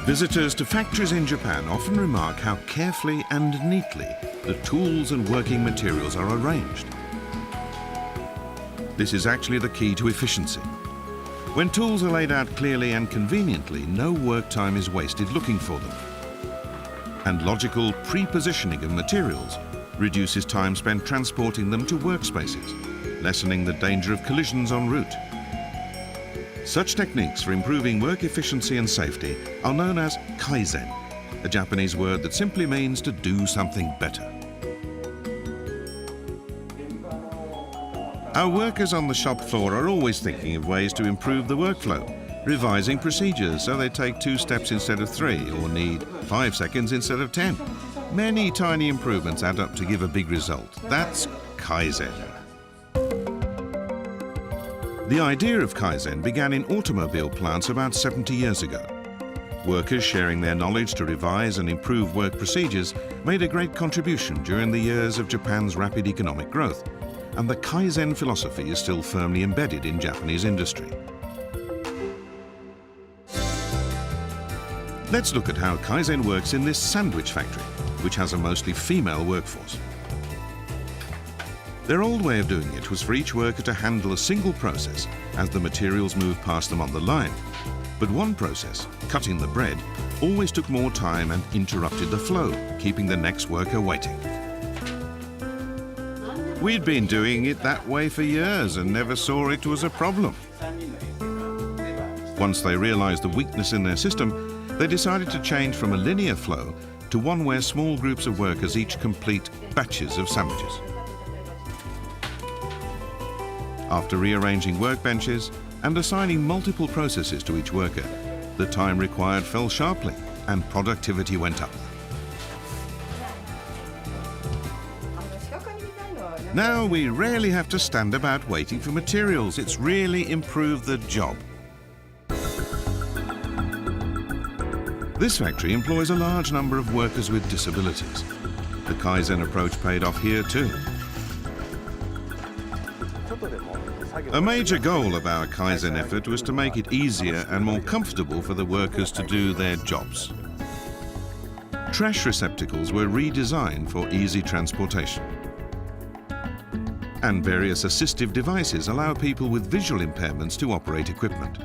Visitors to factories in Japan often remark how carefully and neatly the tools and working materials are arranged. This is actually the key to efficiency. When tools are laid out clearly and conveniently, no work time is wasted looking for them. And logical pre-positioning of materials reduces time spent transporting them to workspaces, lessening the danger of collisions en route. Such techniques for improving work efficiency and safety are known as Kaizen, a Japanese word that simply means to do something better. Our workers on the shop floor are always thinking of ways to improve the workflow, revising procedures so they take 2 steps instead of 3 or need 5 seconds instead of 10. Many tiny improvements add up to give a big result. That's Kaizen. The idea of Kaizen began in automobile plants about 70 years ago. Workers sharing their knowledge to revise and improve work procedures made a great contribution during the years of Japan's rapid economic growth, and the Kaizen philosophy is still firmly embedded in Japanese industry. Let's look at how Kaizen works in this sandwich factory, which has a mostly female workforce. Their old way of doing it was for each worker to handle a single process as the materials moved past them on the line. But one process, cutting the bread, always took more time and interrupted the flow, keeping the next worker waiting. We'd been doing it that way for years and never saw it was a problem. Once they realized the weakness in their system, they decided to change from a linear flow to one where small groups of workers each complete batches of sandwiches. After rearranging workbenches and assigning multiple processes to each worker, the time required fell sharply and productivity went up. Now we rarely have to stand about waiting for materials. It's really improved the job. This factory employs a large number of workers with disabilities. The Kaizen approach paid off here too. A major goal of our Kaizen effort was to make it easier and more comfortable for the workers to do their jobs. Trash receptacles were redesigned for easy transportation. And various assistive devices allow people with visual impairments to operate equipment.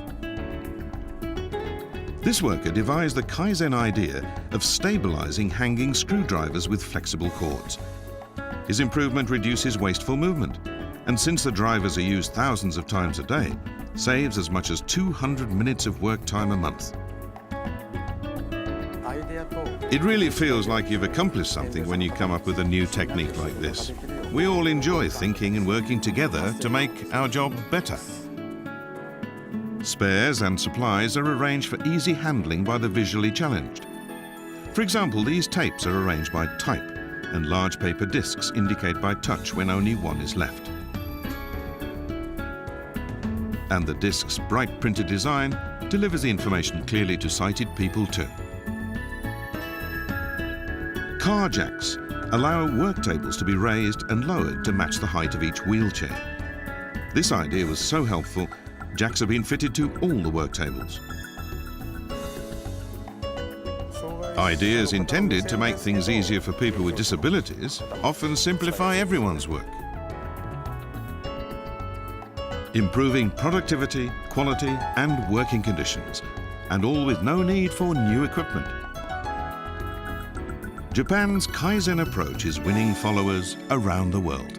This worker devised the Kaizen idea of stabilizing hanging screwdrivers with flexible cords. His improvement reduces wasteful movement, and since the drivers are used thousands of times a day, saves as much as 200 minutes of work time a month. It really feels like you've accomplished something when you come up with a new technique like this. We all enjoy thinking and working together to make our job better. Spares and supplies are arranged for easy handling by the visually challenged. For example, these tapes are arranged by type, and large paper discs indicate by touch when only one is left. And the disc's bright printed design delivers the information clearly to sighted people too. Car jacks allow work tables to be raised and lowered to match the height of each wheelchair. This idea was so helpful, jacks have been fitted to all the work tables. Ideas intended to make things easier for people with disabilities often simplify everyone's work. Improving productivity, quality and working conditions, and all with no need for new equipment. Japan's Kaizen approach is winning followers around the world.